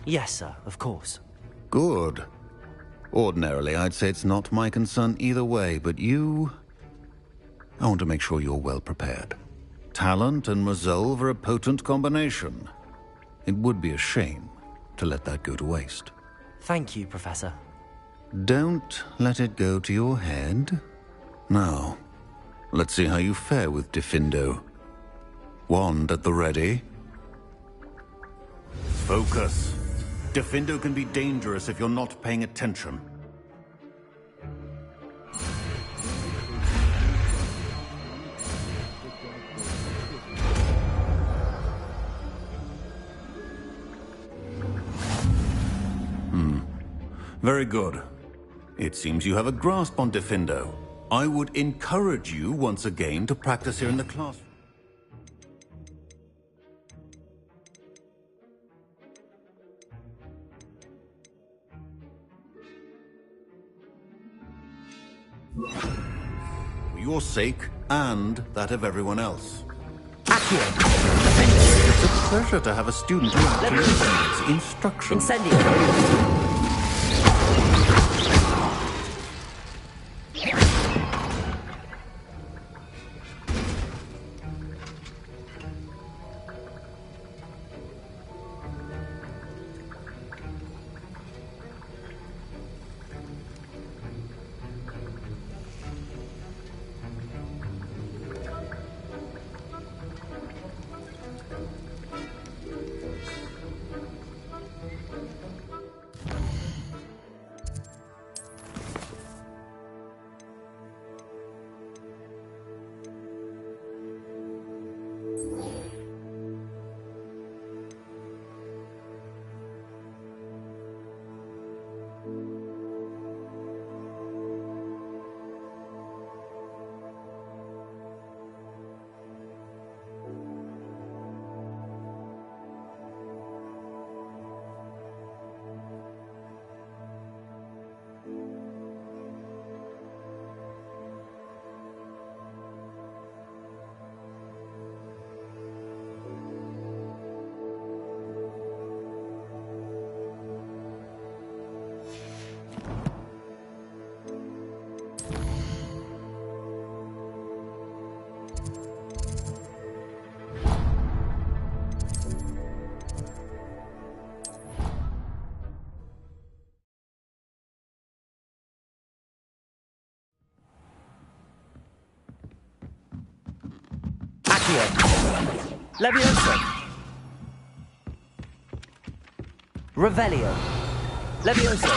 Yes, sir, of course. Good. Ordinarily, I'd say it's not my concern either way, but I want to make sure you're well prepared. Talent and resolve are a potent combination. It would be a shame to let that go to waste. Thank you, Professor. Don't let it go to your head. Now, let's see how you fare with Diffindo. Wand at the ready. Focus. Diffindo can be dangerous if you're not paying attention. Very good. It seems you have a grasp on Diffindo. I would encourage you once again to practice here in the classroom. For your sake and that of everyone else. It's a pleasure to have a student who actually needs instruction. Incendio. Levioso. Revelio. Levioso.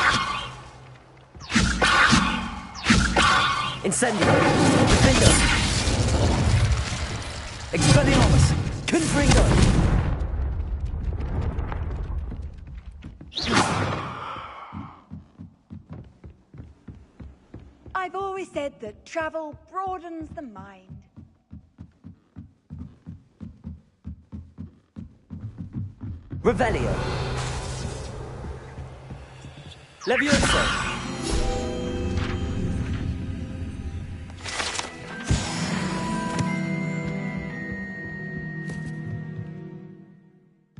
Incendio. Diffindo. Expelliarmus. Confringo. I've always said that travel broadens the mind. Revelio. Levioso.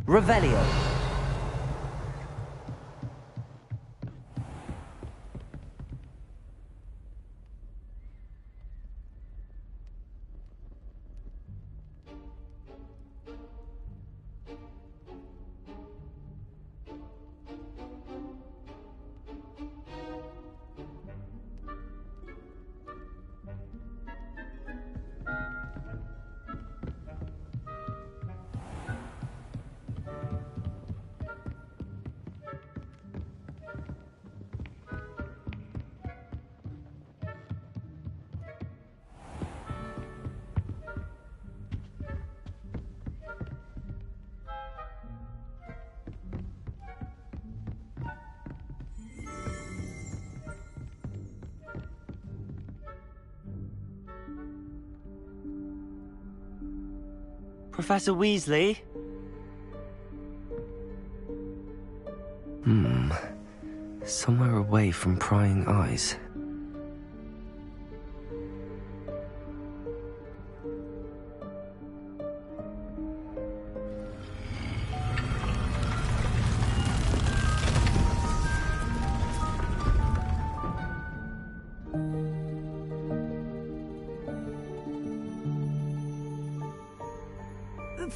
Revelio. Professor Weasley? Somewhere away from prying eyes.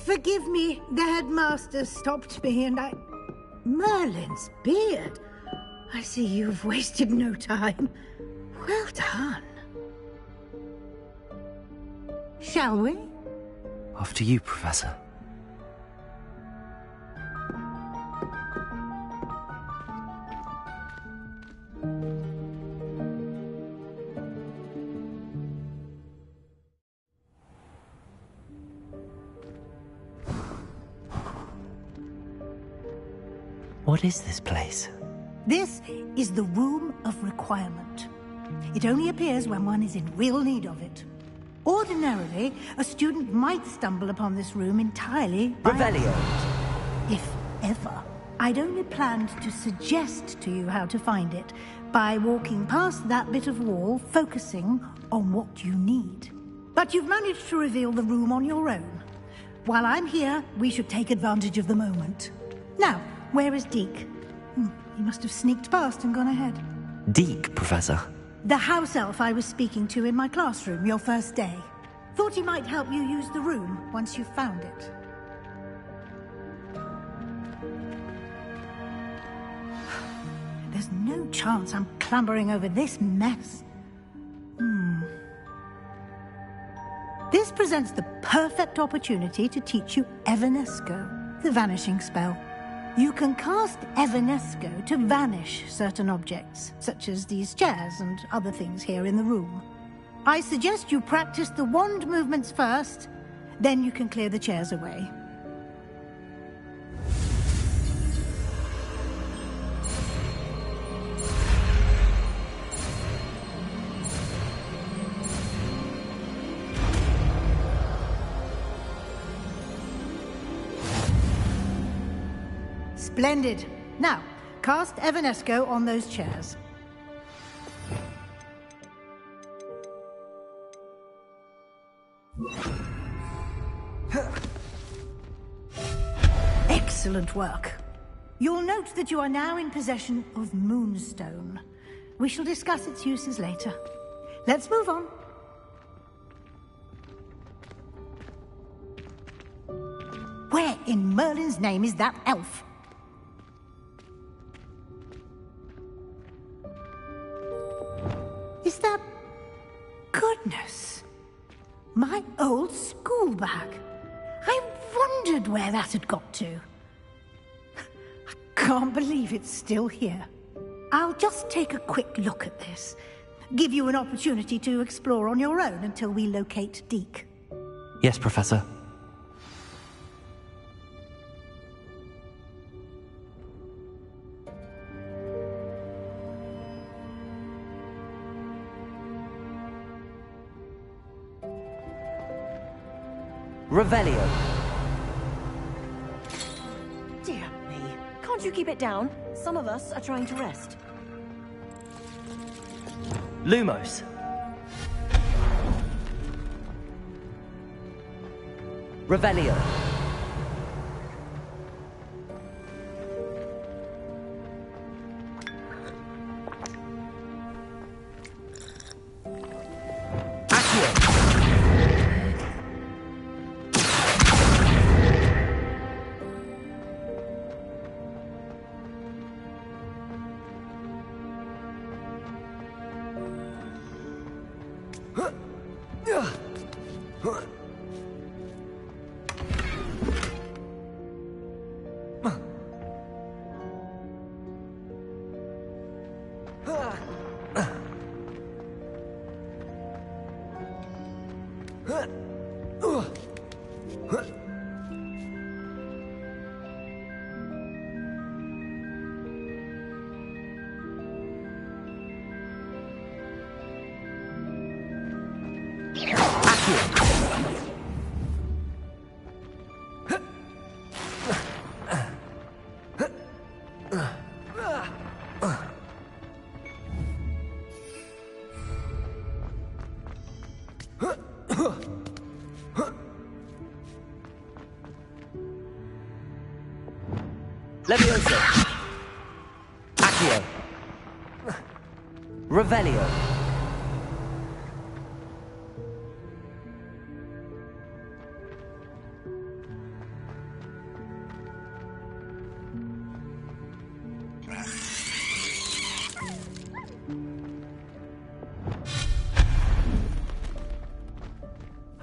Forgive me, the headmaster stopped me and I... Merlin's beard. I see you've wasted no time. Well done. Shall we? After you, Professor. What is this place? This is the Room of Requirement. It only appears when one is in real need of it. Ordinarily, a student might stumble upon this room entirely by Revelio. accident. If ever. I'd only planned to suggest to you how to find it by walking past that bit of wall, focusing on what you need. But you've managed to reveal the room on your own. While I'm here, we should take advantage of the moment. Now, where is Deke? He must have sneaked past and gone ahead. Deke, Professor. The house elf I was speaking to in my classroom your first day. Thought he might help you use the room once you found it. There's no chance I'm clambering over this mess. This presents the perfect opportunity to teach you Evanesco, the vanishing spell. You can cast Evanesco to vanish certain objects, such as these chairs and other things here in the room. I suggest you practice the wand movements first, then you can clear the chairs away. Splendid. Now, cast Evanesco on those chairs. Excellent work. You'll note that you are now in possession of Moonstone. We shall discuss its uses later. Let's move on. Where in Merlin's name is that elf? Is that... Goodness! My old school bag. I wondered where that had got to. I can't believe it's still here. I'll just take a quick look at this. Give you an opportunity to explore on your own until we locate Deke. Yes, Professor. Revelio. Dear me. Can't you keep it down? Some of us are trying to rest. Lumos. Revelio. Levioso. Accio. Revelio.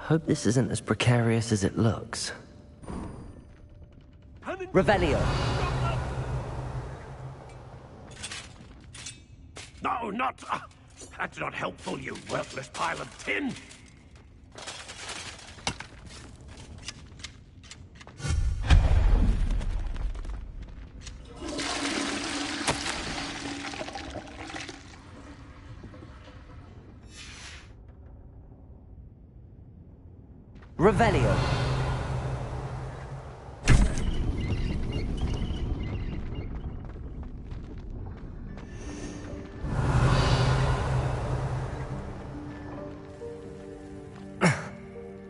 Hope this isn't as precarious as it looks. Revelio. No, not... that's not helpful, you worthless pile of tin! Revelio.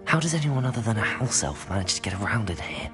How does anyone other than a house elf manage to get around in here?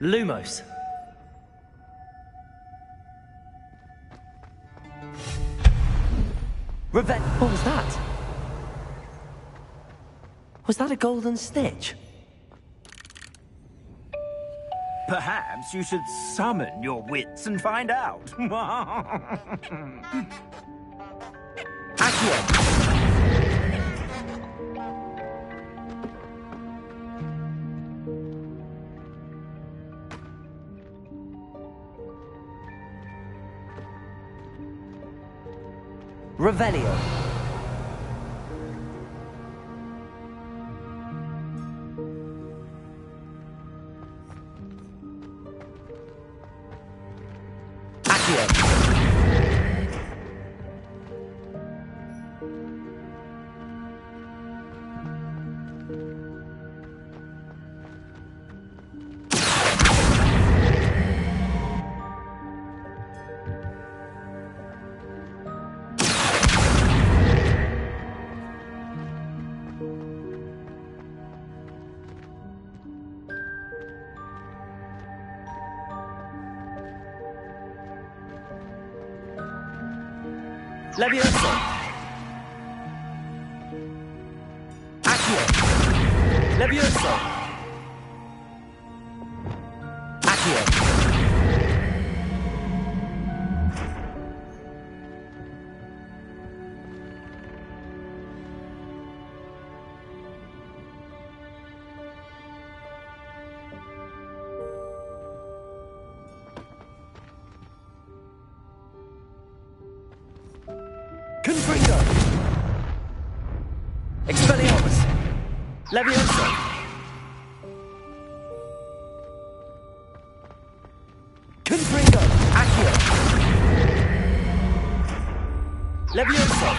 Lumos. What was that? Was that a golden stitch? Perhaps you should summon your wits and find out. Accio. Revelio. Accio. Levioso. Accio. Levioso. Accio. Confringo. Expelliarmus. Levioso. Confringo. Accio. Levioso.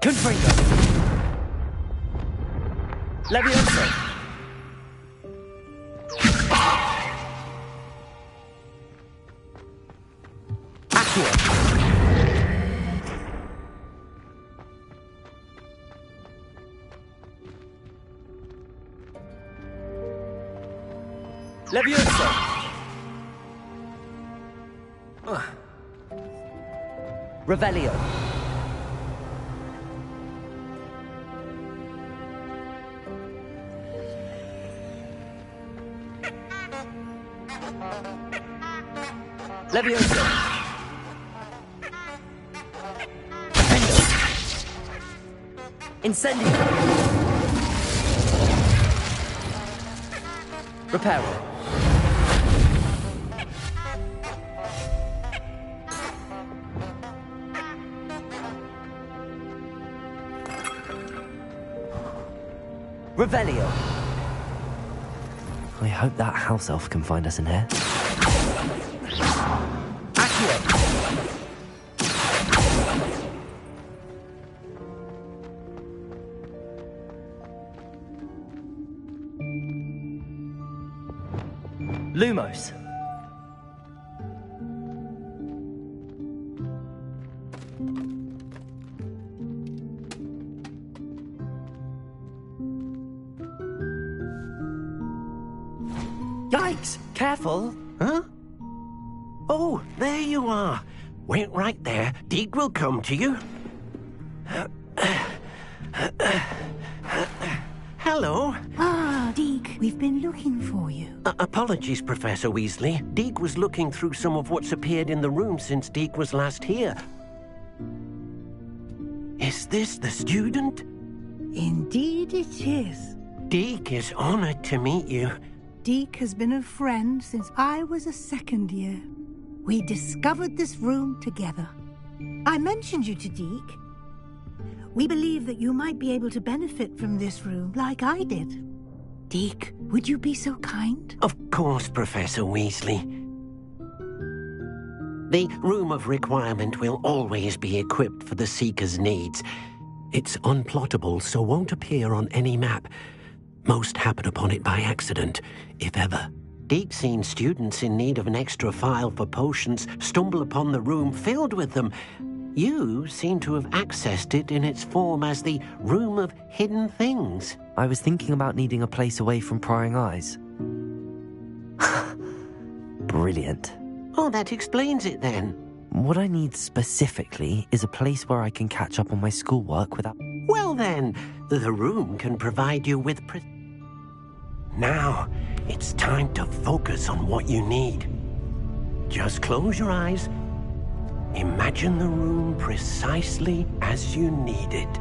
Confringo. Levioso. Accio. Levioso. Revelio. Levioso. Defendo. Incendio. Reparo. Revelio. I hope that house elf can find us in here. Accio. Lumos. Yikes! Careful. Huh? Oh, there you are. Wait right there. Deek will come to you. Hello. Ah, Deke, we've been looking for you. Apologies, Professor Weasley. Deek was looking through some of what's appeared in the room since Deek was last here. Is this the student? Indeed it is. Deek is honored to meet you. Deke has been a friend since I was a second year. We discovered this room together. I mentioned you to Deke. We believe that you might be able to benefit from this room like I did. Deke, would you be so kind? Of course, Professor Weasley. The Room of Requirement will always be equipped for the Seeker's needs. It's unplottable, so won't appear on any map. Most happen upon it by accident, if ever. Deep-seen students in need of an extra file for potions stumble upon the room filled with them. You seem to have accessed it in its form as the Room of Hidden Things. I was thinking about needing a place away from prying eyes. Brilliant. Oh, that explains it then. What I need specifically is a place where I can catch up on my schoolwork without... Well then, the room can provide you with... Now, it's time to focus on what you need. Just close your eyes. Imagine the room precisely as you need it.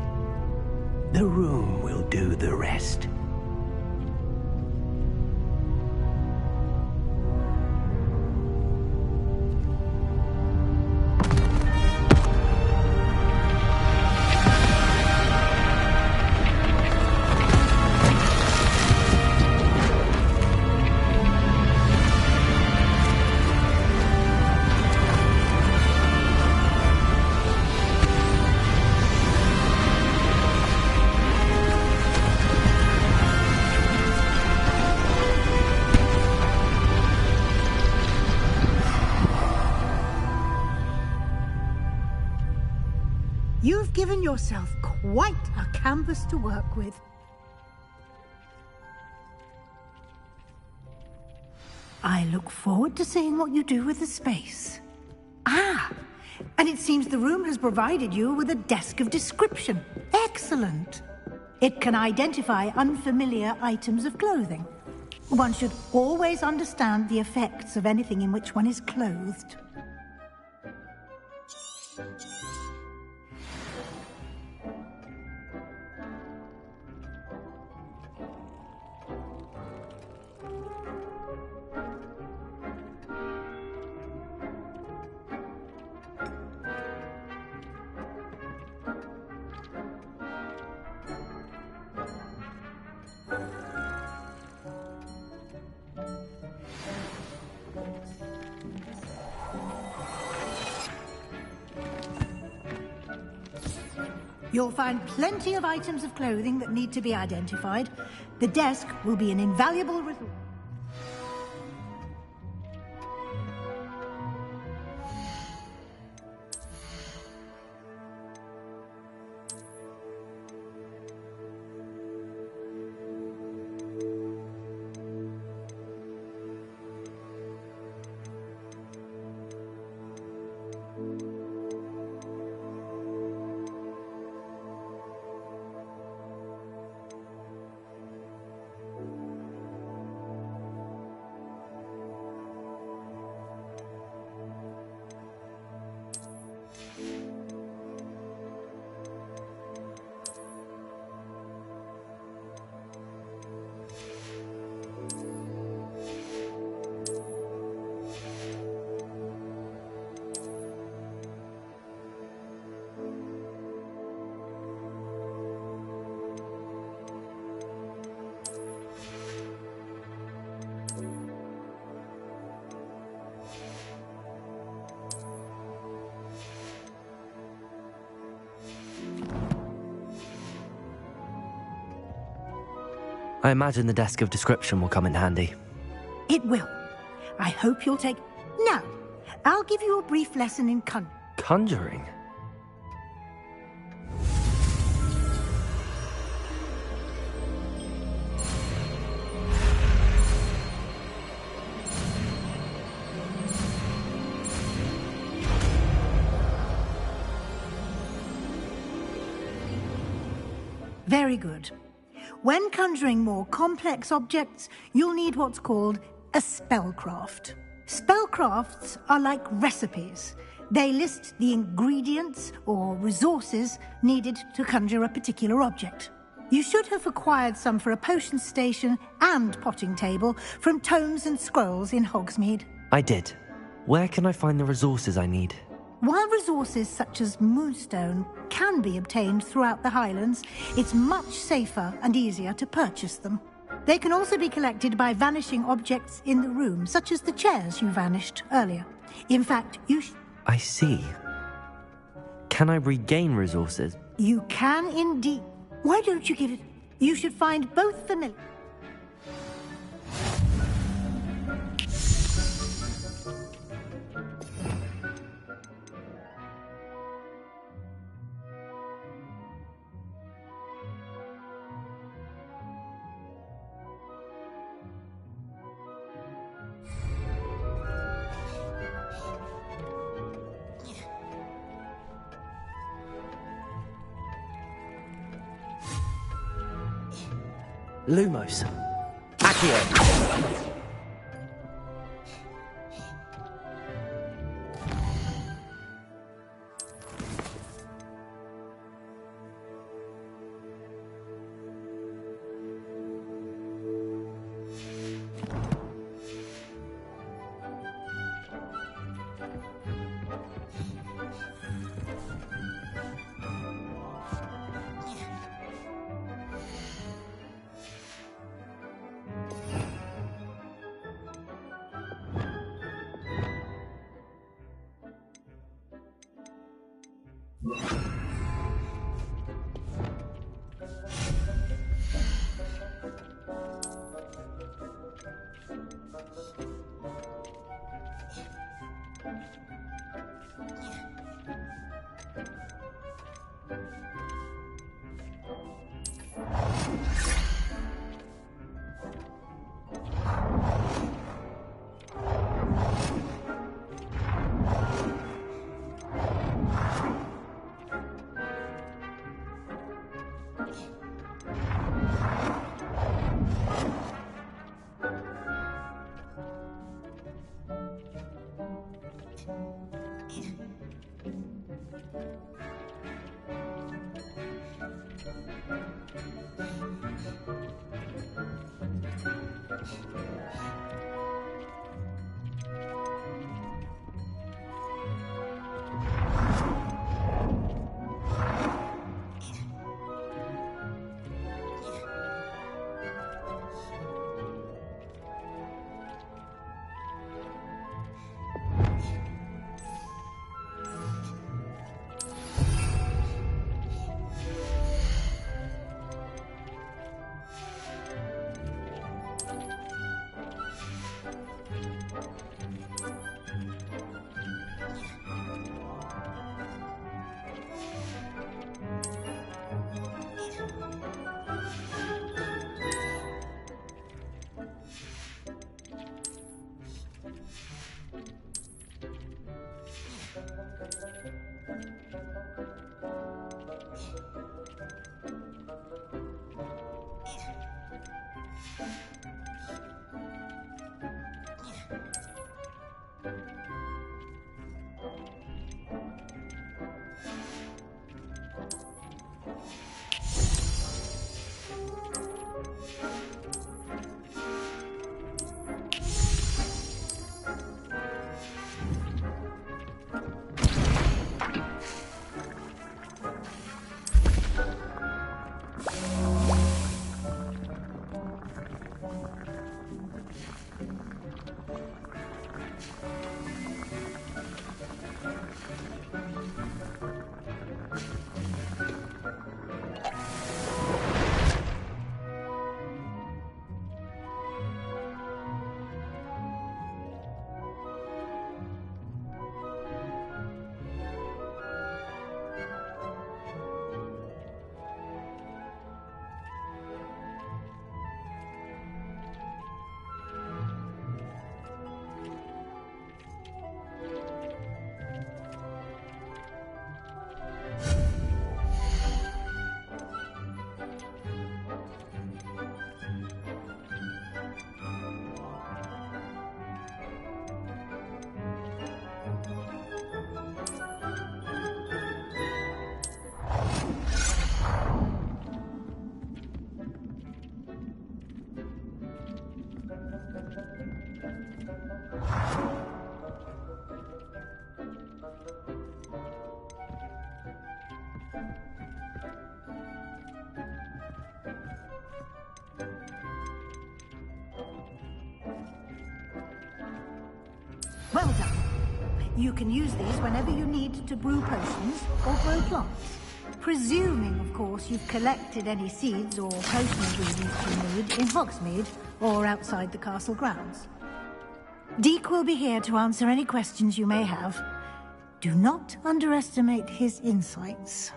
The room will do the rest. You've given yourself quite a canvas to work with. I look forward to seeing what you do with the space. Ah, and it seems the room has provided you with a desk of description. Excellent. It can identify unfamiliar items of clothing. One should always understand the effects of anything in which one is clothed. You'll find plenty of items of clothing that need to be identified. The desk will be an invaluable resource. I imagine the desk of description will come in handy. It will. I hope you'll take... Now, I'll give you a brief lesson in Conjuring? Very good. When conjuring more complex objects, you'll need what's called a spellcraft. Spellcrafts are like recipes. They list the ingredients or resources needed to conjure a particular object. You should have acquired some for a potion station and potting table from tomes and scrolls in Hogsmeade. I did. Where can I find the resources I need? While resources such as moonstone can be obtained throughout the Highlands, it's much safer and easier to purchase them. They can also be collected by vanishing objects in the room, such as the chairs you vanished earlier. In fact, I see. Can I regain resources? You can indeed. Why don't you give it... You should find both familiar... Lumos. Accio. Well done. You can use these whenever you need to brew potions or grow plants. Presuming, of course, you've collected any seeds or potion ingredients you need in Hogsmeade or outside the castle grounds. Deke will be here to answer any questions you may have. Do not underestimate his insights.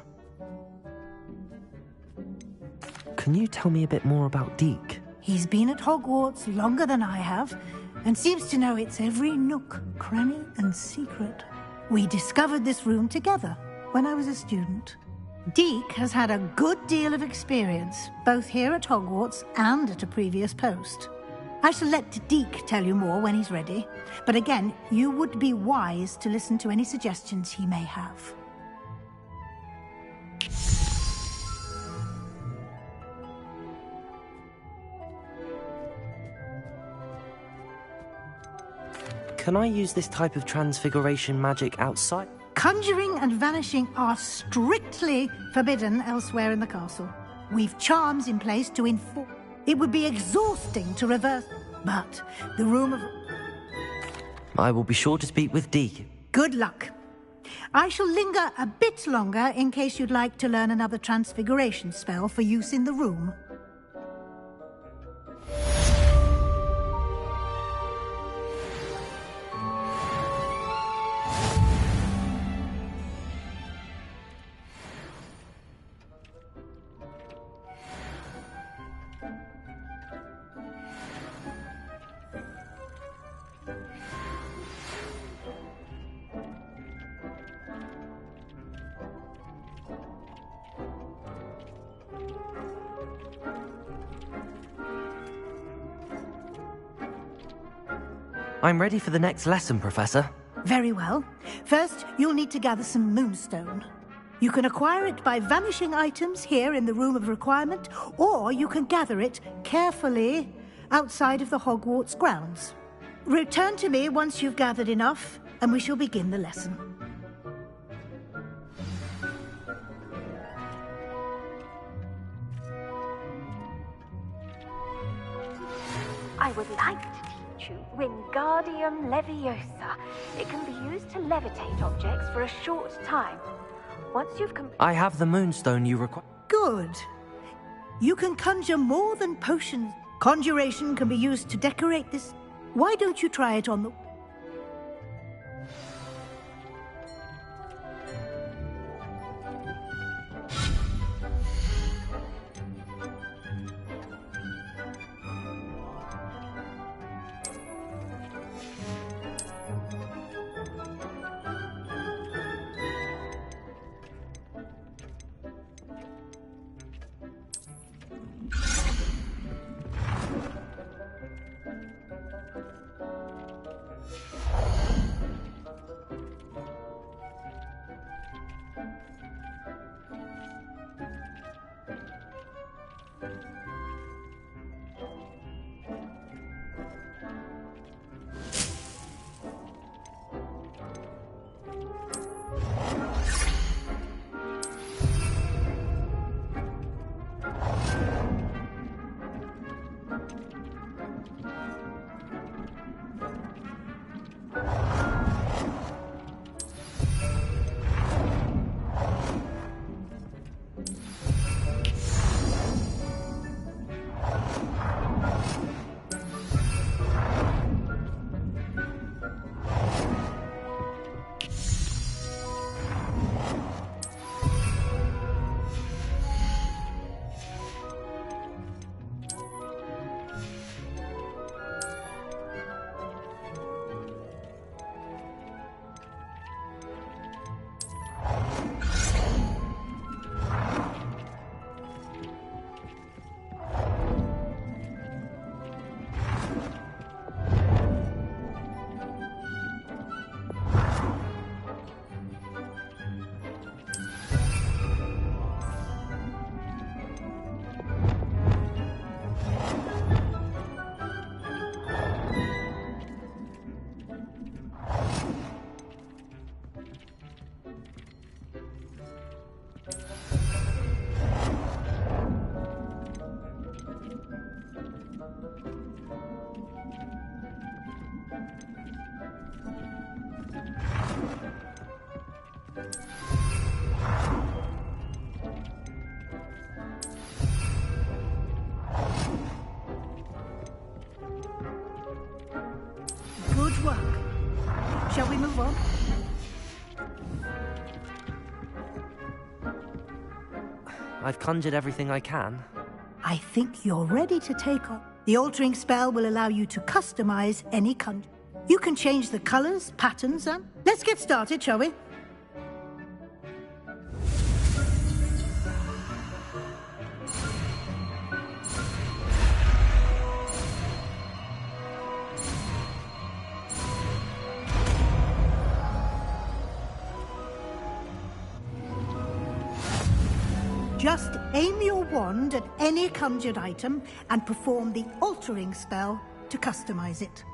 Can you tell me a bit more about Deke? He's been at Hogwarts longer than I have, and seems to know its every nook, cranny, and secret. We discovered this room together when I was a student. Deke has had a good deal of experience, both here at Hogwarts and at a previous post. I shall let Deke tell you more when he's ready, but again, you would be wise to listen to any suggestions he may have. Can I use this type of transfiguration magic outside? Conjuring and vanishing are strictly forbidden elsewhere in the castle. We've charms in place to enforce. It would be exhausting to reverse, but the room of... I will be sure to speak with Deke. Good luck. I shall linger a bit longer in case you'd like to learn another transfiguration spell for use in the room. I'm ready for the next lesson, Professor. Very well. First, you'll need to gather some moonstone. You can acquire it by vanishing items here in the Room of Requirement, or you can gather it carefully outside of the Hogwarts grounds. Return to me once you've gathered enough, and we shall begin the lesson. I would like to teach you Wingardium Leviosa. It can be used to levitate objects for a short time. Once you've I have the moonstone you require. Good. You can conjure more than potions. Conjuration can be used to decorate this. Why don't you try it on the... Good work. Shall we move on? I've conjured everything I can. I think you're ready to take on. The altering spell will allow you to customize any conjure. You can change the colors, patterns, and... Let's get started, shall we? Just aim your wand at any conjured item and perform the altering spell to customize it.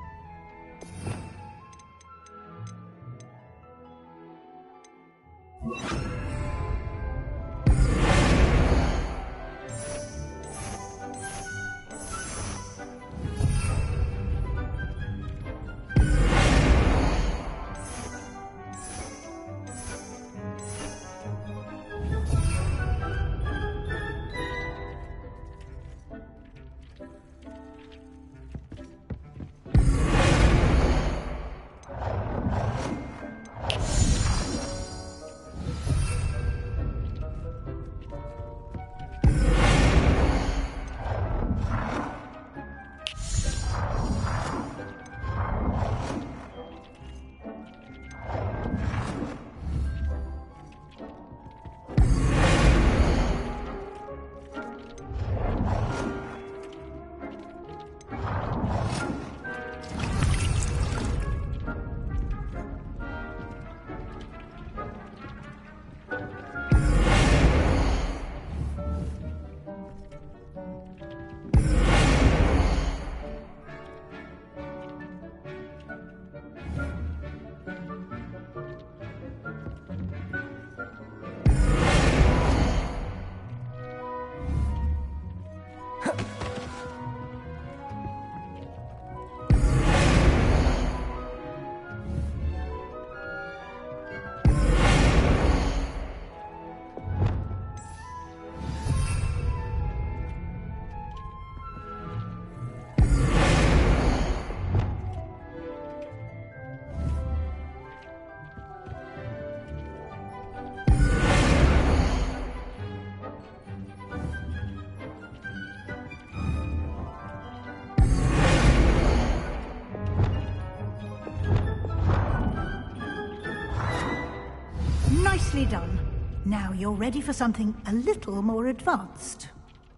Nicely done. Now you're ready for something a little more advanced.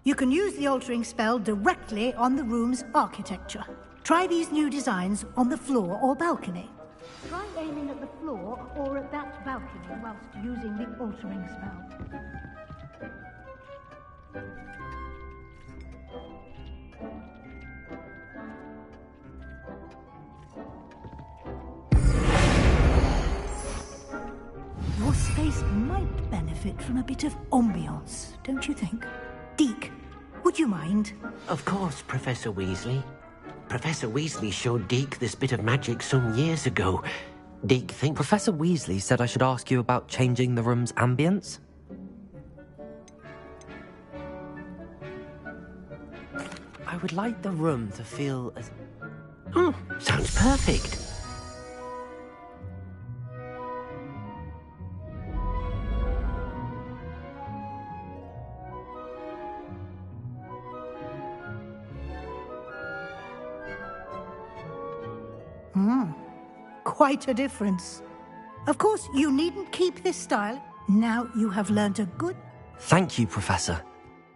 You can use the altering spell directly on the room's architecture. Try these new designs on the floor or balcony. Try aiming at the floor or at that balcony whilst using the altering spell. Your space might benefit from a bit of ambiance, don't you think? Deke, would you mind? Of course, Professor Weasley. Professor Weasley showed Deke this bit of magic some years ago. Deke thinks... Professor Weasley said I should ask you about changing the room's ambience? I would like the room to feel as... Oh, sounds perfect. Quite a difference. Of course, you needn't keep this style. Now you have learnt a good... Thank you, Professor.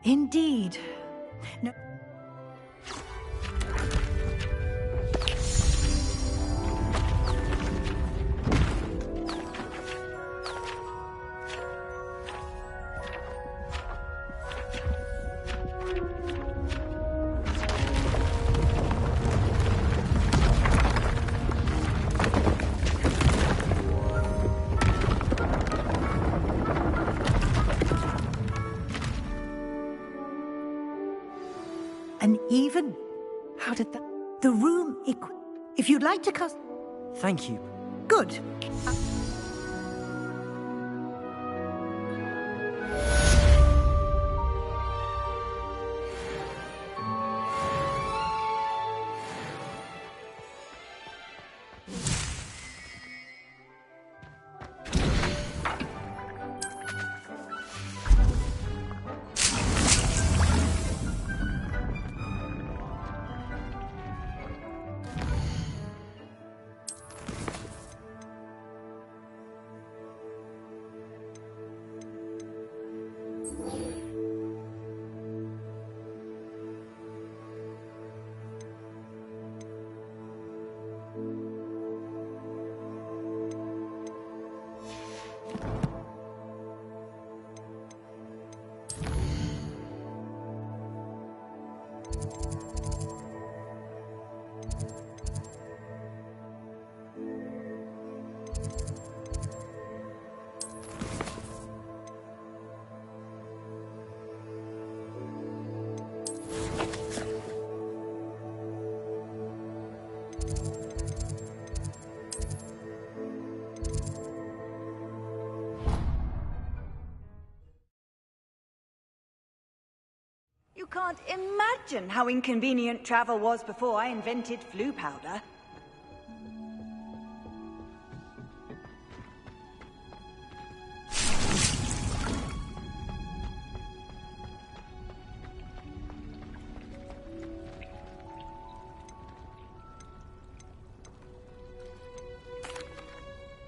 Indeed. No... An even... How did that... The room if you'd like to cast... Thank you. Good. Can't imagine how inconvenient travel was before I invented flu powder.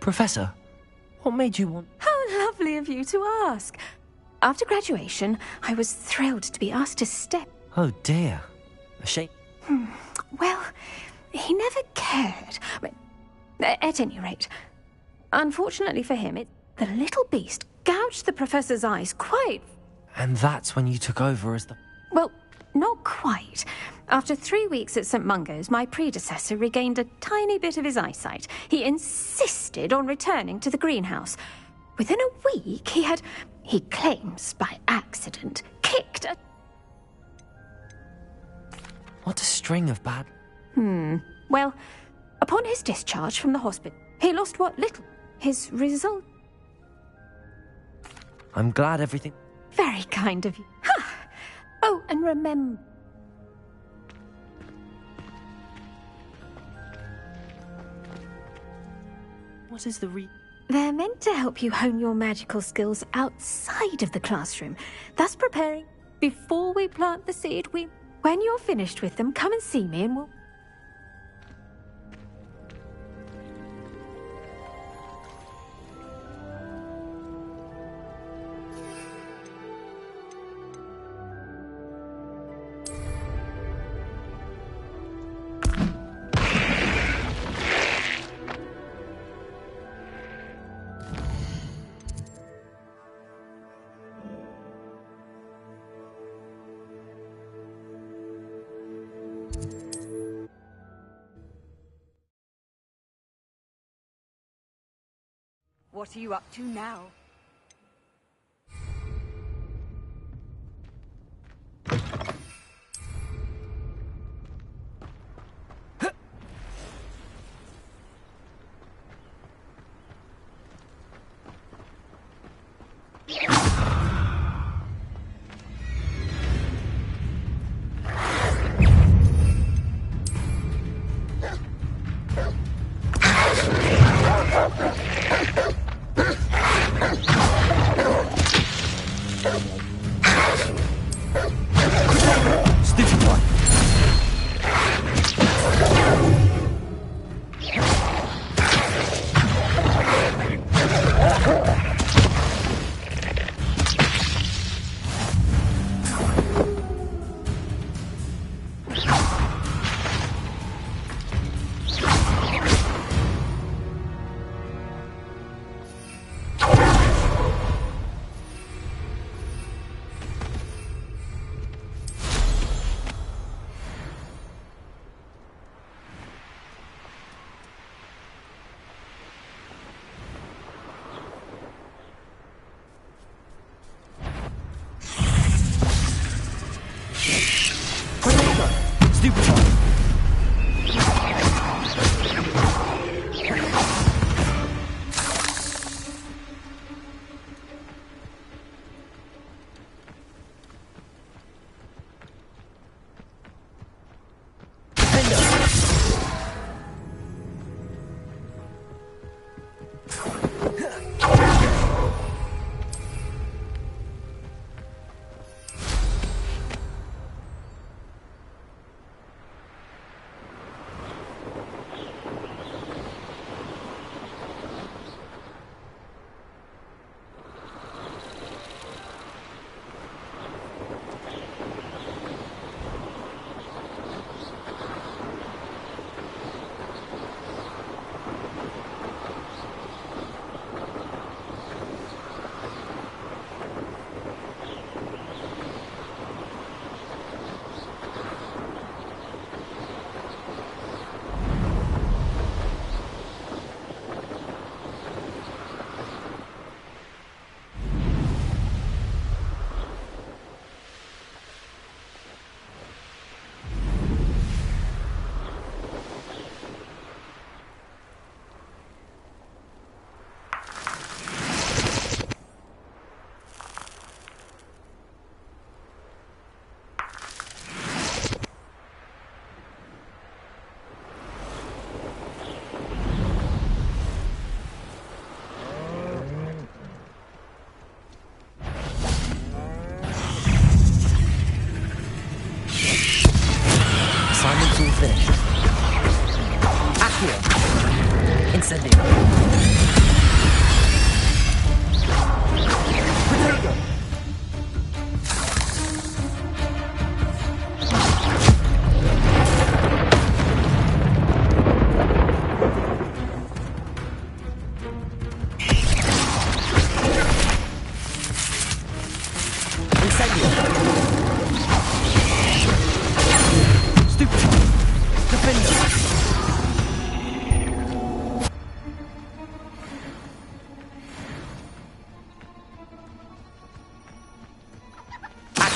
Professor, what made you want... How lovely of you to ask. After graduation, I was thrilled to be asked to step. Oh dear. A shame. Well, he never cared. At any rate, unfortunately for him, the little beast gouged the professor's eyes quite... And that's when you took over as the... Well, not quite. After 3 weeks at St. Mungo's, my predecessor regained a tiny bit of his eyesight. He insisted on returning to the greenhouse. Within a week, he claims by accident, kicked a... What a string of bad... Well, upon his discharge from the hospital, he lost what little. His result... I'm glad everything... Very kind of you. Ha! Oh, and remember... What is the They're meant to help you hone your magical skills outside of the classroom, thus preparing before we plant the seed. When you're finished with them, come and see me and we'll... What are you up to now?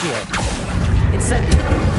Accio. Incendio.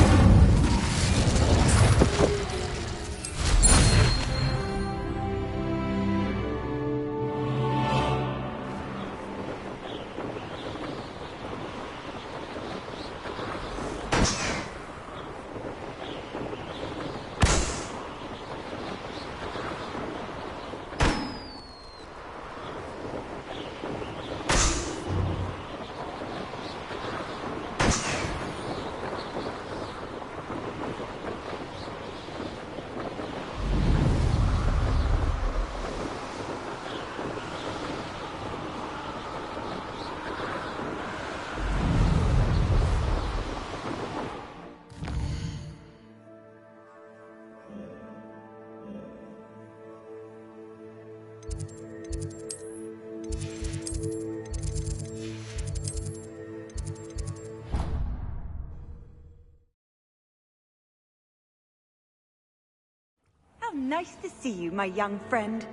How nice to see you, my young friend.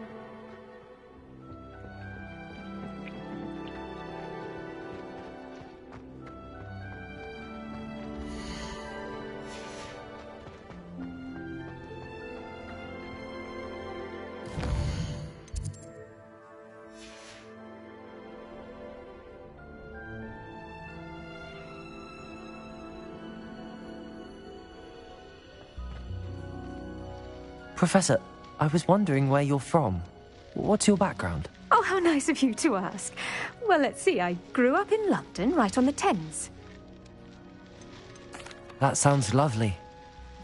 Professor, I was wondering where you're from. What's your background? Oh, how nice of you to ask. Well, let's see. I grew up in London, right on the Thames. That sounds lovely.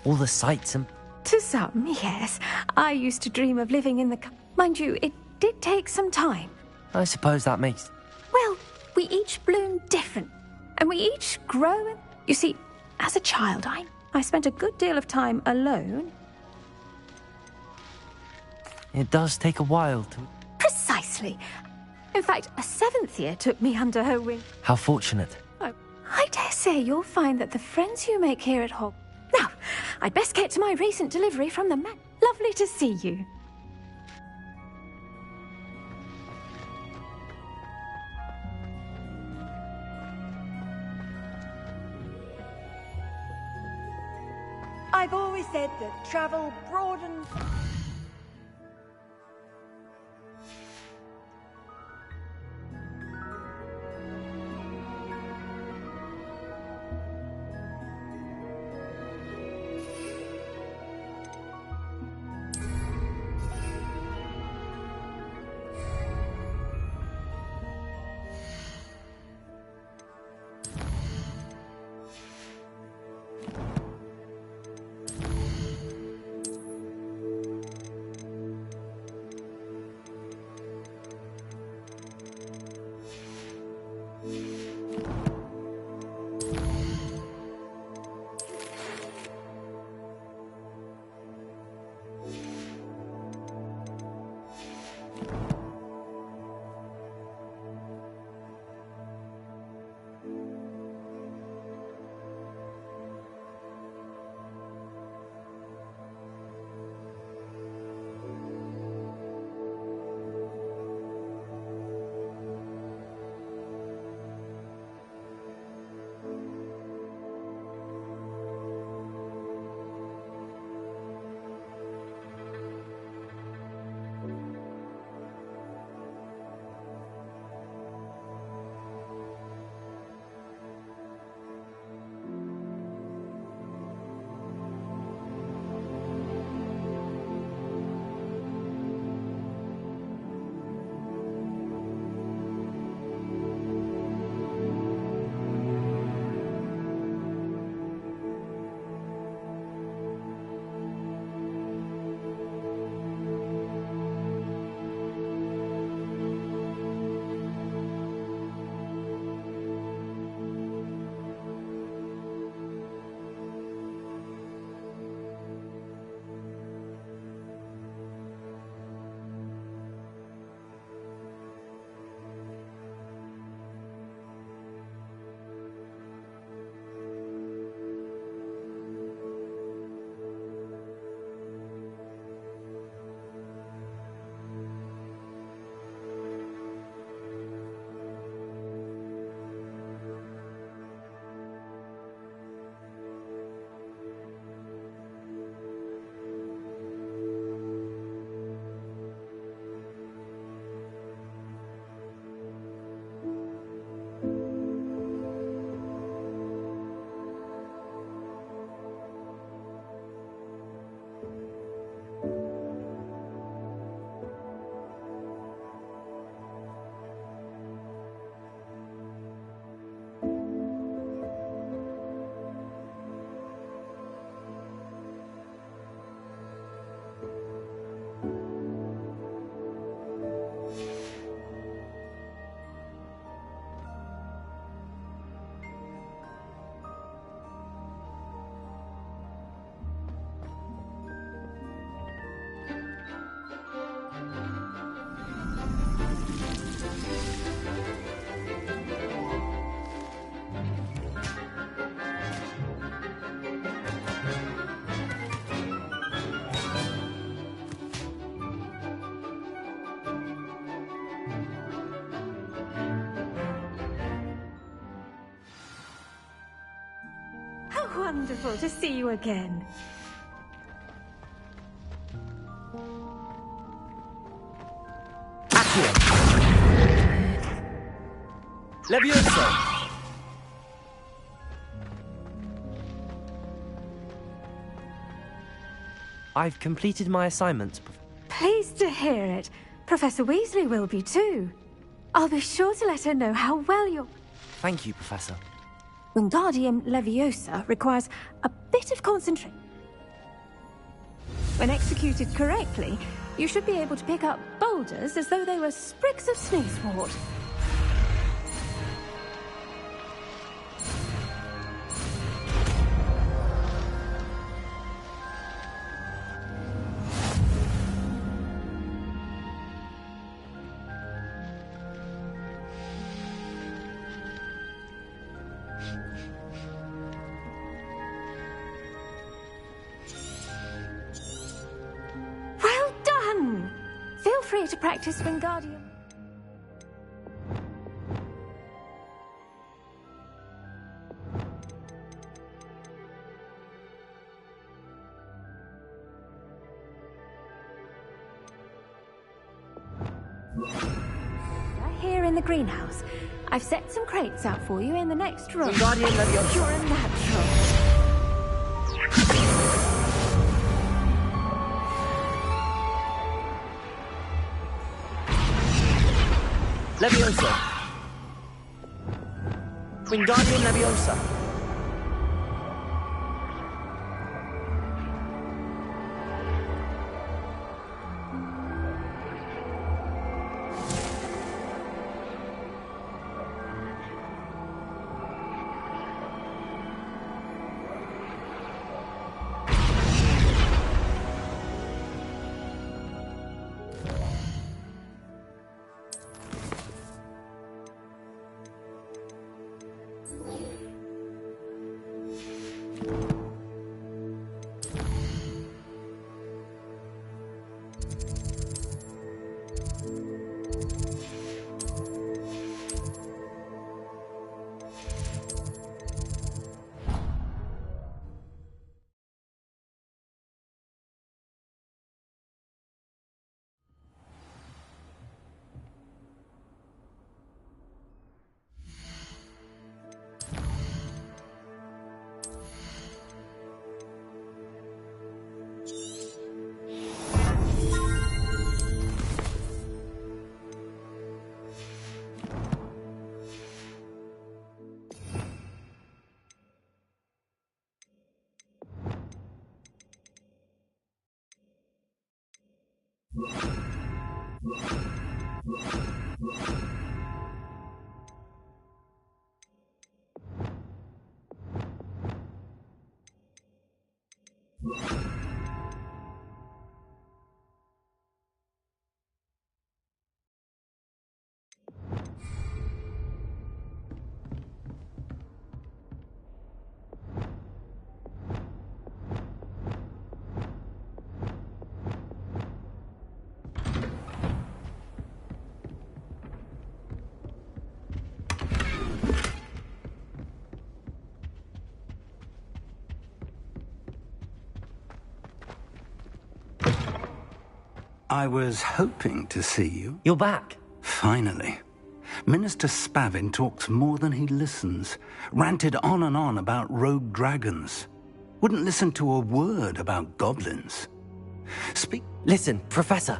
All the sights and... To some, yes. I used to dream of living in the... Mind you, it did take some time. I suppose that makes... Well, we each bloom different. And we each grow and... You see, as a child, I spent a good deal of time alone. It does take a while to... Precisely. In fact, a 7th year took me under her wing. How fortunate. I dare say you'll find that the friends you make here at Hog... Now, I'd best get to my recent delivery from the man. Lovely to see you. I've always said that travel broadens... wonderful to see you again. Accio. Levioso. I've completed my assignments. Pleased to hear it. Professor Weasley will be too. I'll be sure to let her know how well you're... Thank you, Professor. Wingardium Leviosa requires a bit of concentration. When executed correctly, you should be able to pick up boulders as though they were sprigs of sneezewort. Well done! Feel free to practice Wingardium. Here in the greenhouse. I've set some crates out for you in the next room. Wingardium Leviosa. You're a natural. Leviosa. Wingardium Leviosa. I was hoping to see you. You're back. Finally. Minister Spavin talks more than he listens. Ranted on and on about rogue dragons. Wouldn't listen to a word about goblins. Listen, Professor.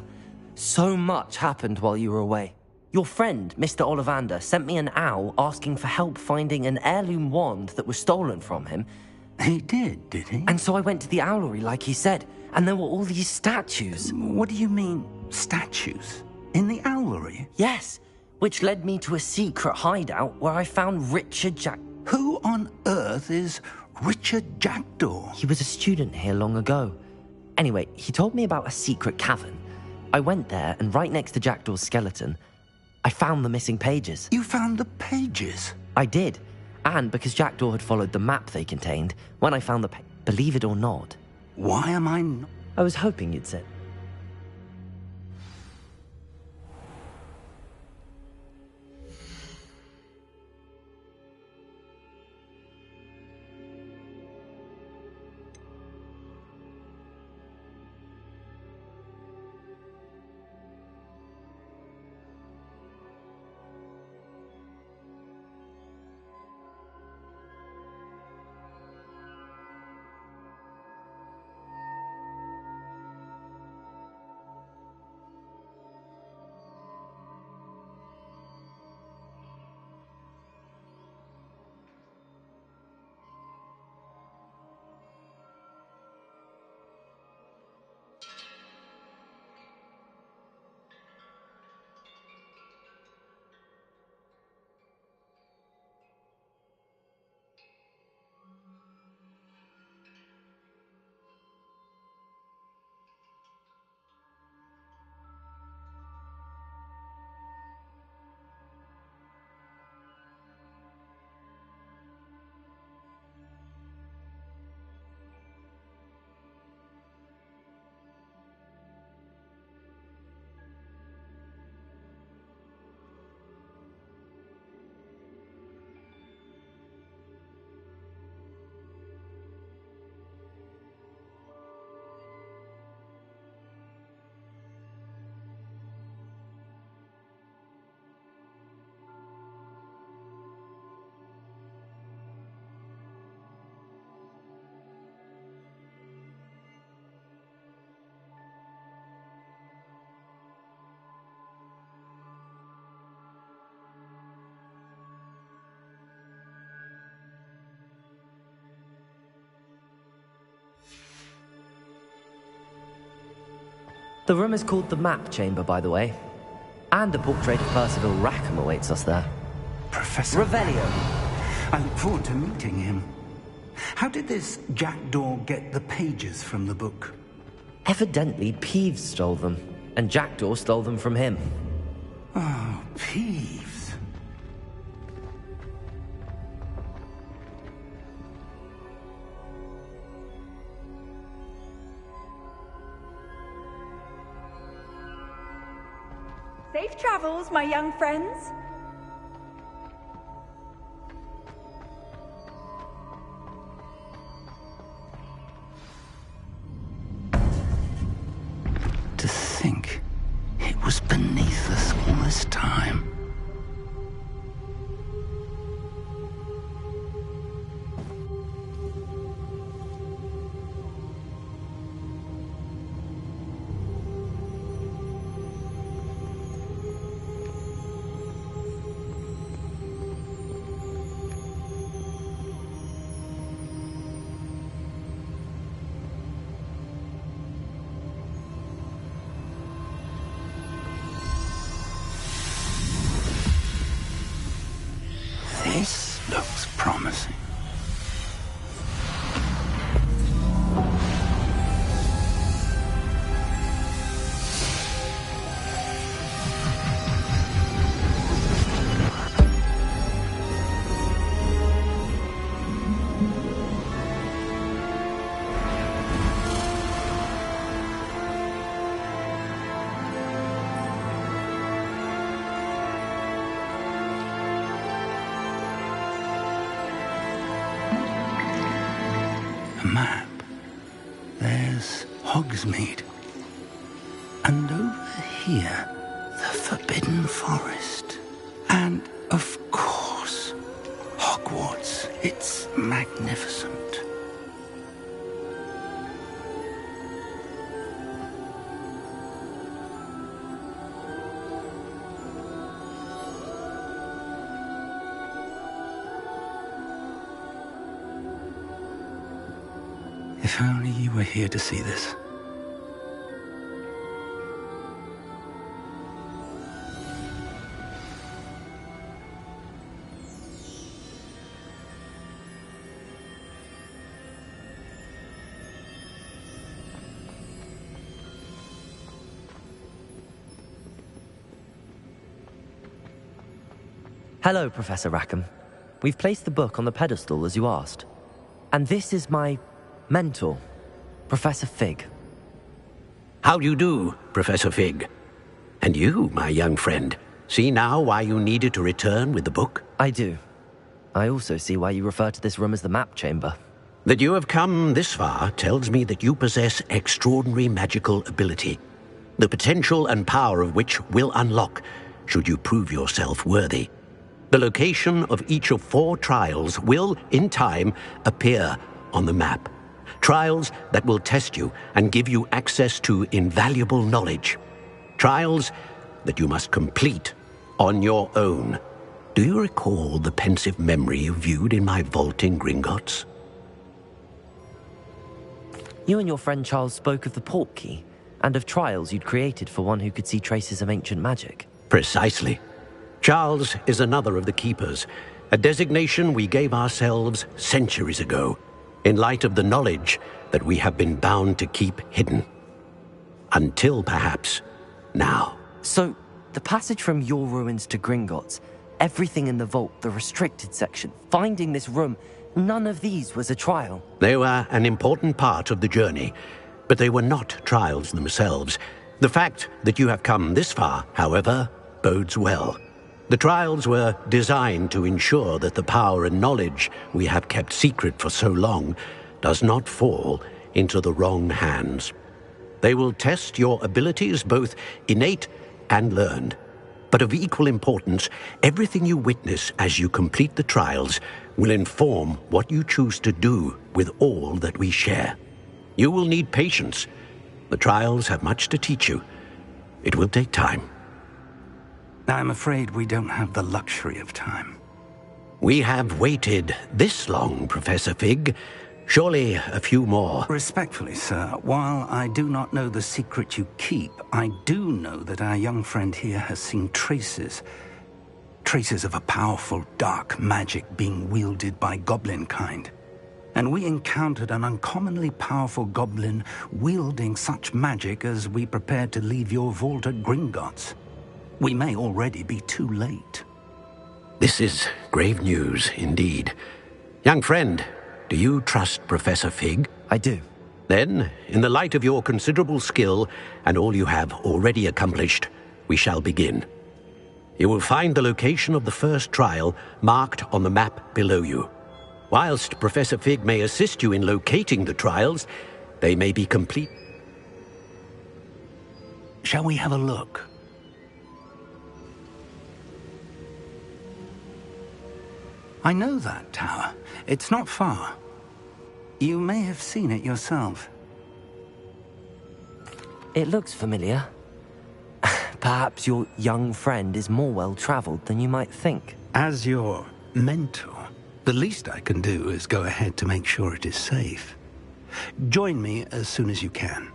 So much happened while you were away. Your friend, Mr. Ollivander, sent me an owl asking for help finding an heirloom wand that was stolen from him. He did he? And so I went to the owlery like he said, and there were all these statues. What do you mean, statues? In the owlery? Yes, which led me to a secret hideout where I found Richard Jack... Who on earth is Richard Jackdaw? He was a student here long ago. Anyway, he told me about a secret cavern. I went there, and right next to Jackdaw's skeleton, I found the missing pages. You found the pages? I did. And because Jackdaw had followed the map they contained, when I found the believe it or not... Why am I not... I was hoping you'd say... The room is called the Map Chamber, by the way. And a portrait of Percival Rackham awaits us there. Professor Revelio. I look forward to meeting him. How did this jackdaw get the pages from the book? Evidently, Peeves stole them, and Jackdaw stole them from him. Oh, Peeves. Safe travels, my young friends. To think it was beneath us all this time. This looks promising. A map. There's Hogsmeade. And over here, the Forbidden Forest. And, of course, Hogwarts. It's magnificent. If only you were here to see this. Hello, Professor Rackham. We've placed the book on the pedestal as you asked. And this is my mentor, Professor Fig. How do you do, Professor Fig? And you, my young friend, see now why you needed to return with the book? I do. I also see why you refer to this room as the Map Chamber. That you have come this far tells me that you possess extraordinary magical ability, the potential and power of which will unlock should you prove yourself worthy. The location of each of 4 trials will, in time, appear on the map. Trials that will test you and give you access to invaluable knowledge. Trials that you must complete on your own. Do you recall the pensive memory you viewed in my vault in Gringotts? You and your friend Charles spoke of the Portkey, and of trials you'd created for one who could see traces of ancient magic. Precisely. Charles is another of the Keepers, a designation we gave ourselves centuries ago, in light of the knowledge that we have been bound to keep hidden. Until, perhaps, now. So, the passage from your ruins to Gringotts, everything in the vault, the restricted section, finding this room, none of these was a trial. They were an important part of the journey, but they were not trials themselves. The fact that you have come this far, however, bodes well. The trials were designed to ensure that the power and knowledge we have kept secret for so long does not fall into the wrong hands. They will test your abilities, both innate and learned. But of equal importance, everything you witness as you complete the trials will inform what you choose to do with all that we share. You will need patience. The trials have much to teach you. It will take time. I'm afraid we don't have the luxury of time. We have waited this long, Professor Fig, Surely a few more. Respectfully, sir, while I do not know the secret you keep, I do know that our young friend here has seen traces of a powerful dark magic being wielded by goblin kind. And we encountered an uncommonly powerful goblin wielding such magic as we prepared to leave your vault at Gringotts. We may already be too late. This is grave news indeed. Young friend, do you trust Professor Fig? I do. Then, in the light of your considerable skill and all you have already accomplished, we shall begin. You will find the location of the first trial marked on the map below you. Whilst Professor Fig may assist you in locating the trials, they may be complete. Shall we have a look? I know that tower. It's not far. You may have seen it yourself. It looks familiar. Perhaps your young friend is more well-traveled than you might think. As your mentor, the least I can do is go ahead to make sure it is safe. Join me as soon as you can.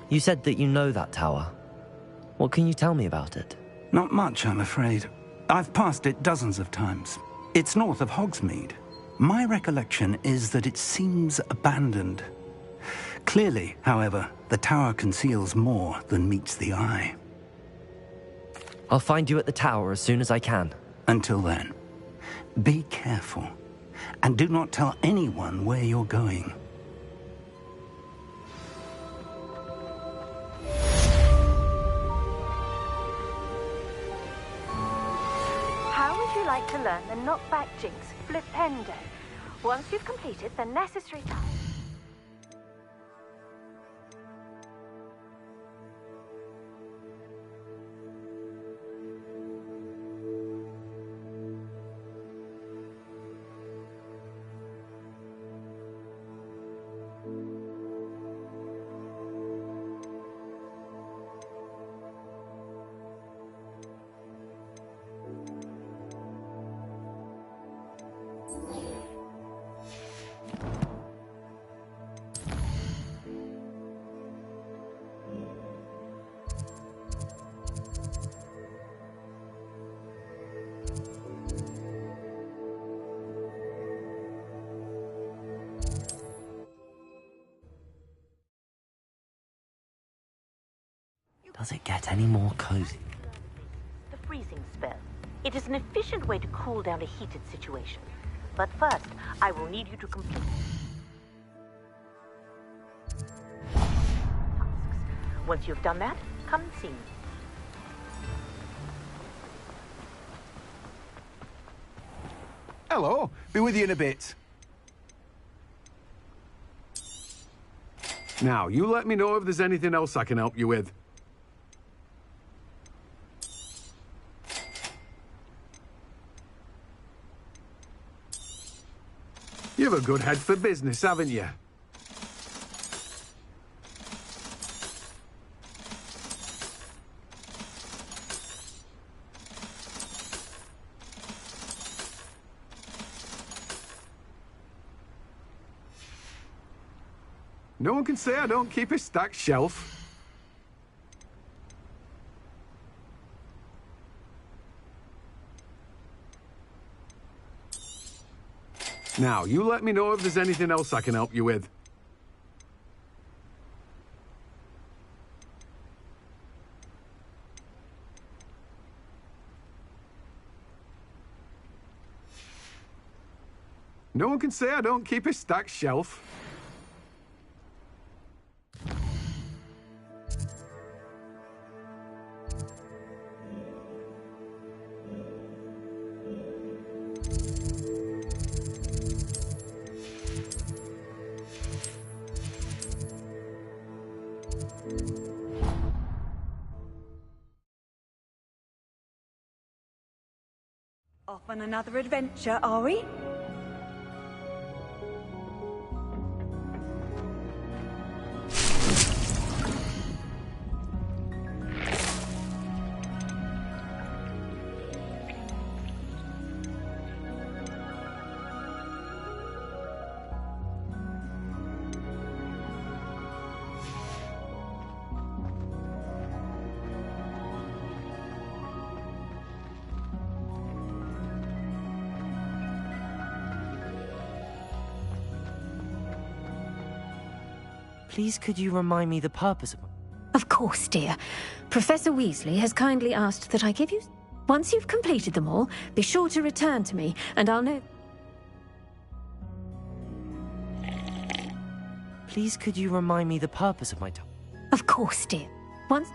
You said that you know that tower. What can you tell me about it? Not much, I'm afraid. I've passed it dozens of times. It's north of Hogsmeade. My recollection is that it seems abandoned. Clearly, however, the tower conceals more than meets the eye. I'll find you at the tower as soon as I can. Until then, be careful, and do not tell anyone where you're going. How would you like to learn the knockback jinx flipendo? Once you've completed the necessary tasks. Does it get any more cozy? The freezing spell. It is an efficient way to cool down a heated situation. But first, I will need you to complete tasks. Once you've done that, come and see me. Hello. Be with you in a bit. Now, you let me know if there's anything else I can help you with. You have a good head for business, haven't you? No one can say I don't keep a stacked shelf. Now, you let me know if there's anything else I can help you with. No one can say I don't keep a stacked shelf. Off on another adventure, are we? Please could you remind me the purpose of... Of course, dear. Professor Weasley has kindly asked that I give you... Once you've completed them all, be sure to return to me, and I'll know... Please could you remind me the purpose of my... Of course, dear. Once...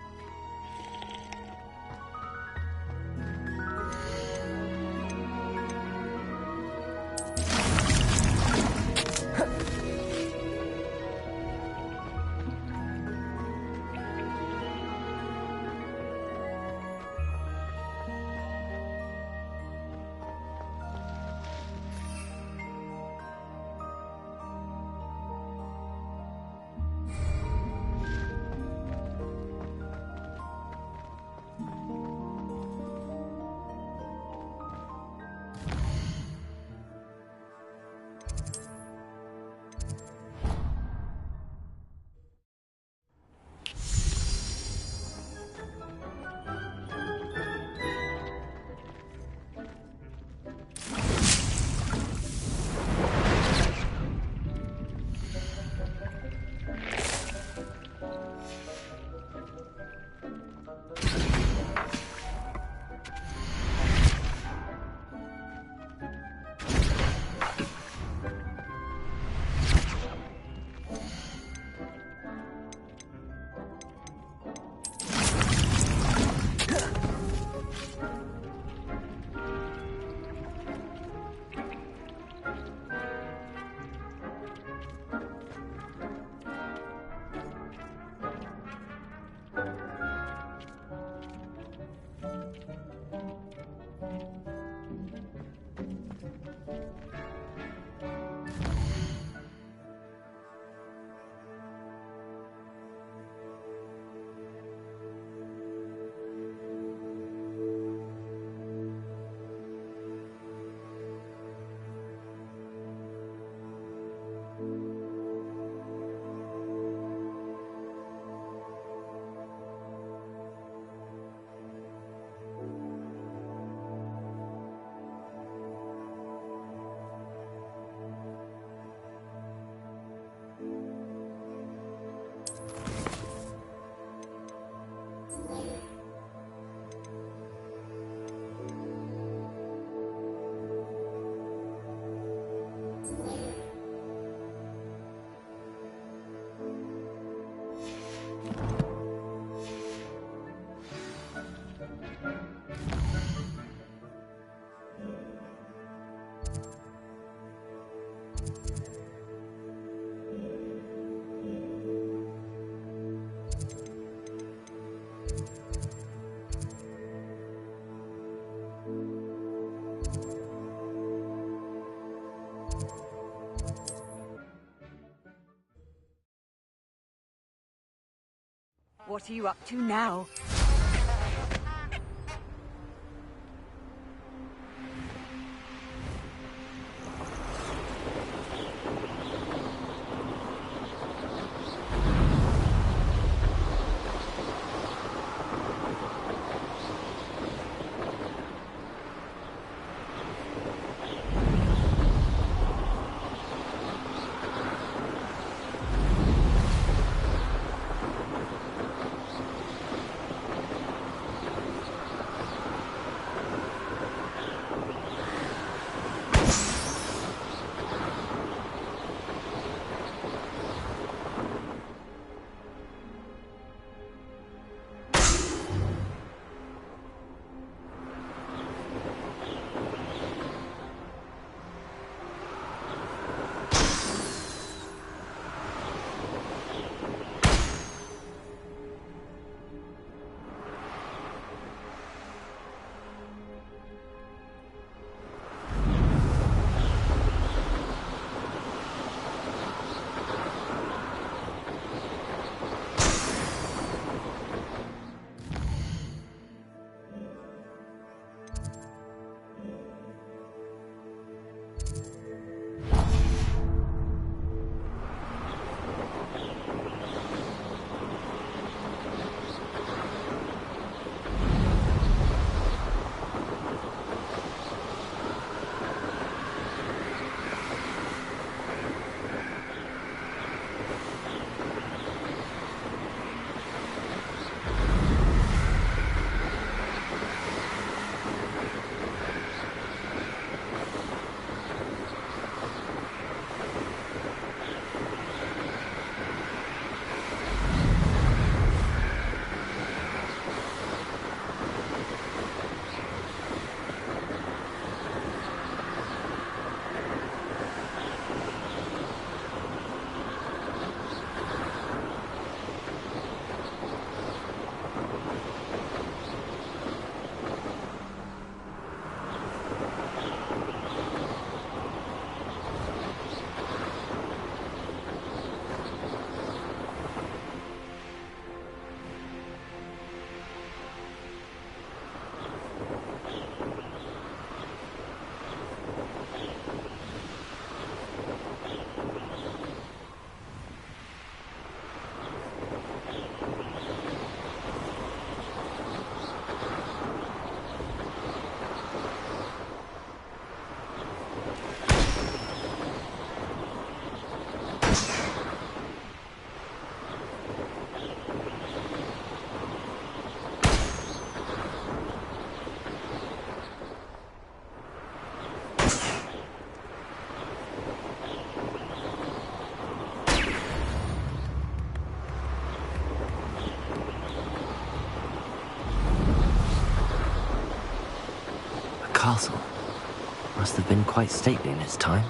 What are you up to now? Castle must have been quite stately in its time.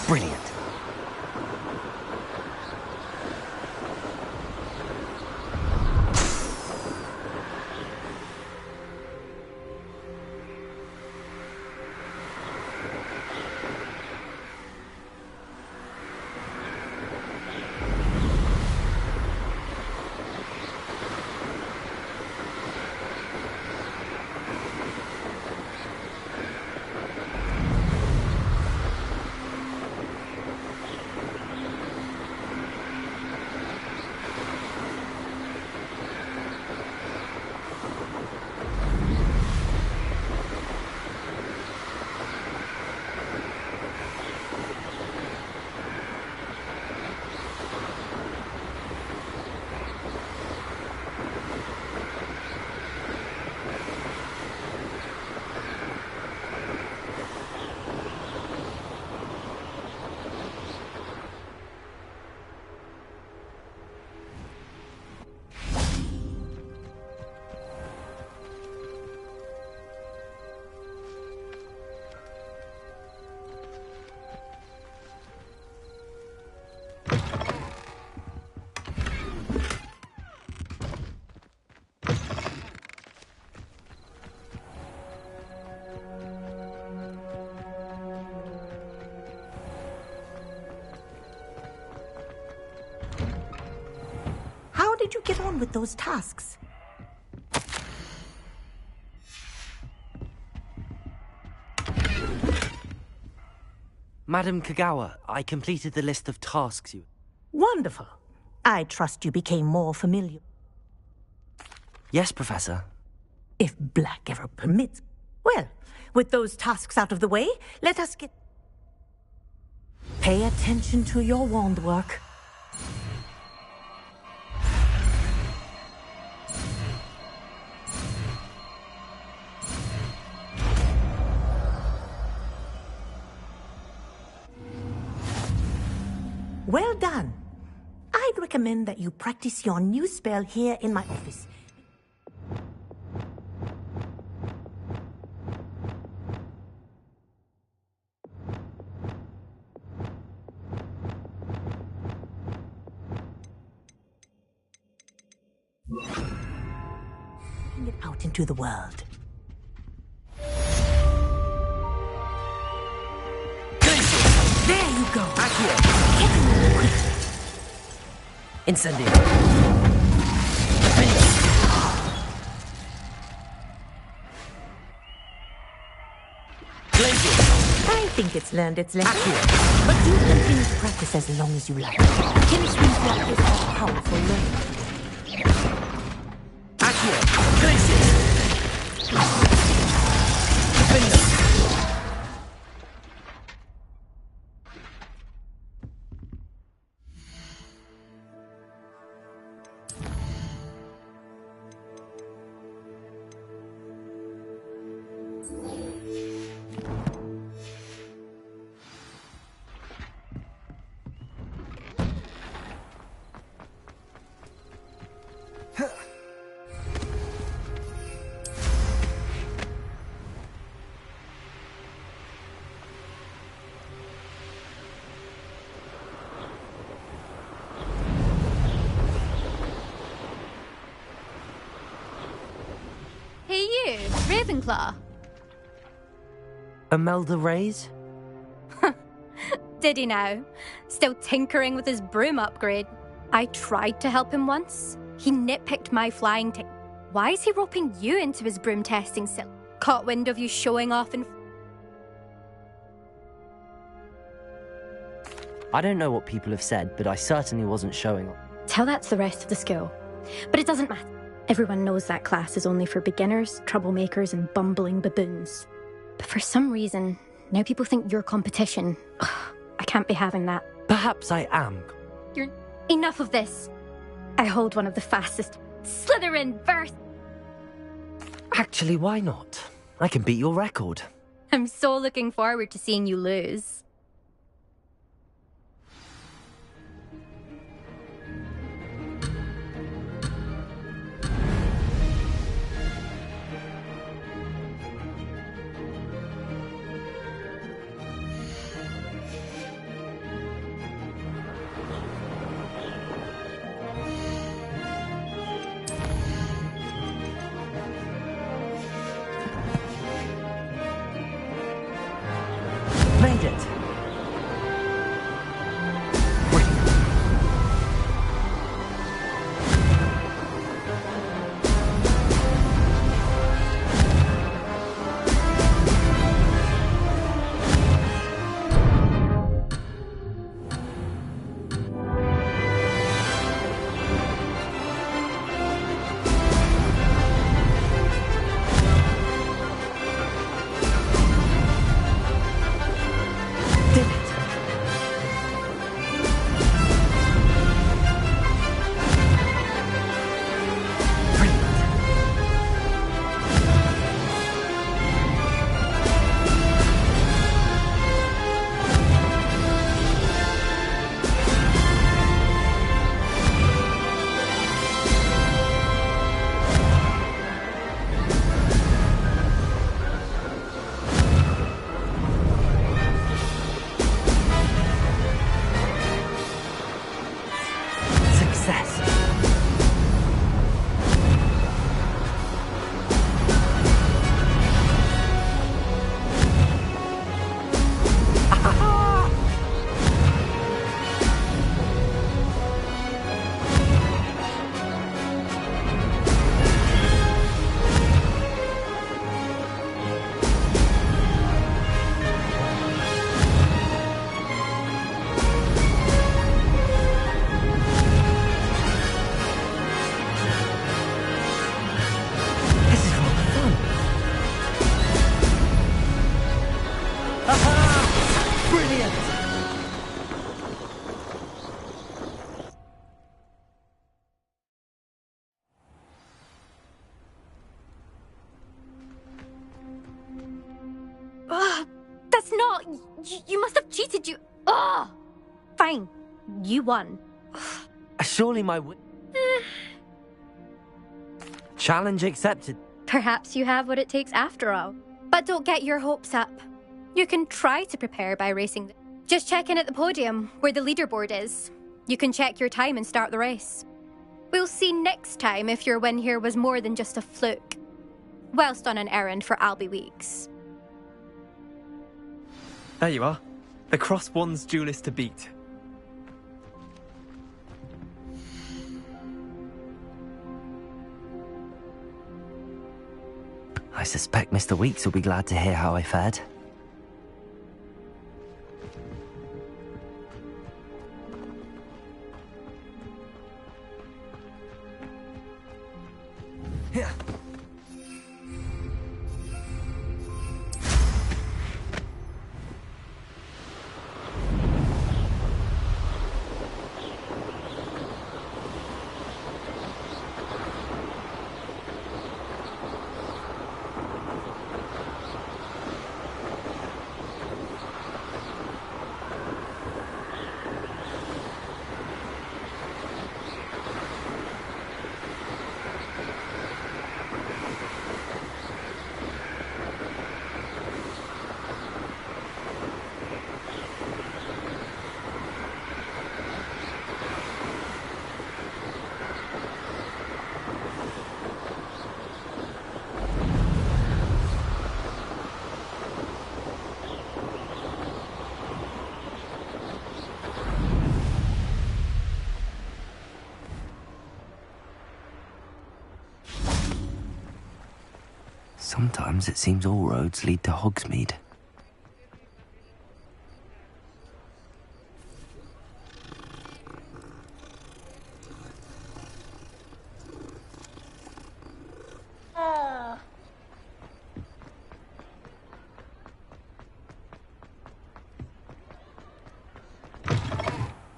Brilliant. did you get on with those tasks? Madam Kagawa, I completed the list of tasks you... Wonderful. I trust you became more familiar. Yes, Professor. If Black ever permits. Well, with those tasks out of the way, let us get... Pay attention to your wand work. Well done. I'd recommend that you practice your new spell here in my office. Bring it out into the world. There you go. Incendio. I think it's learned its lesson. But do continue to practice as long as you like. Chemistry block is a powerful learning. Hey you, Ravenclaw. Imelda Reyes? Did he now? Still tinkering with his broom upgrade. I tried to help him once. He nitpicked my flying tech. Why is he roping you into his broom testing still? Caught wind of you showing off in... I don't know what people have said, but I certainly wasn't showing off. Tell that to the rest of the school. But it doesn't matter. Everyone knows that class is only for beginners, troublemakers, and bumbling baboons. But for some reason, now people think you're competition. Ugh, I can't be having that. Perhaps I am. You're... Enough of this. I hold one of the fastest Slytherin bursts. Actually, why not? I can beat your record. I'm so looking forward to seeing you lose. Made it! not. You must have cheated. Ugh! Fine. You won. Surely my challenge accepted. Perhaps you have what it takes after all. But don't get your hopes up. You can try to prepare by racing. Just check in at the podium, where the leaderboard is. You can check your time and start the race. We'll see next time if your win here was more than just a fluke. Whilst on an errand for Albie Weeks. There you are. The Cross Wands duelist to beat. I suspect Mr. Weeks will be glad to hear how I fared. Yeah. Sometimes it seems all roads lead to Hogsmeade.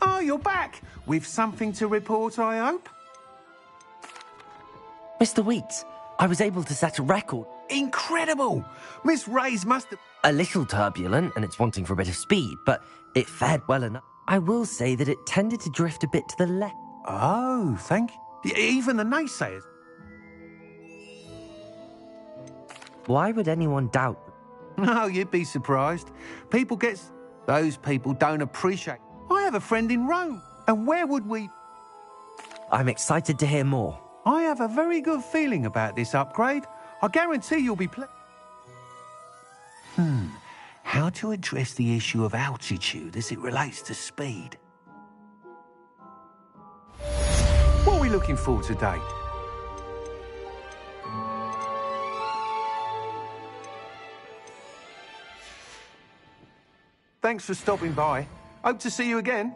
Oh, you're back! With something to report, I hope? Mr. Weeks, I was able to set a record. Incredible! Miss Ray's must have... A little turbulent, and it's wanting for a bit of speed, but it fared well enough. I will say that it tended to drift a bit to the left. Oh, thank you. Even the naysayers. Why would anyone doubt? Oh, you'd be surprised. People get... Those people don't appreciate... I have a friend in Rome, and where would we... I'm excited to hear more. I have a very good feeling about this upgrade. I guarantee you'll be How to address the issue of altitude as it relates to speed? What are we looking for today? Thanks for stopping by. Hope to see you again.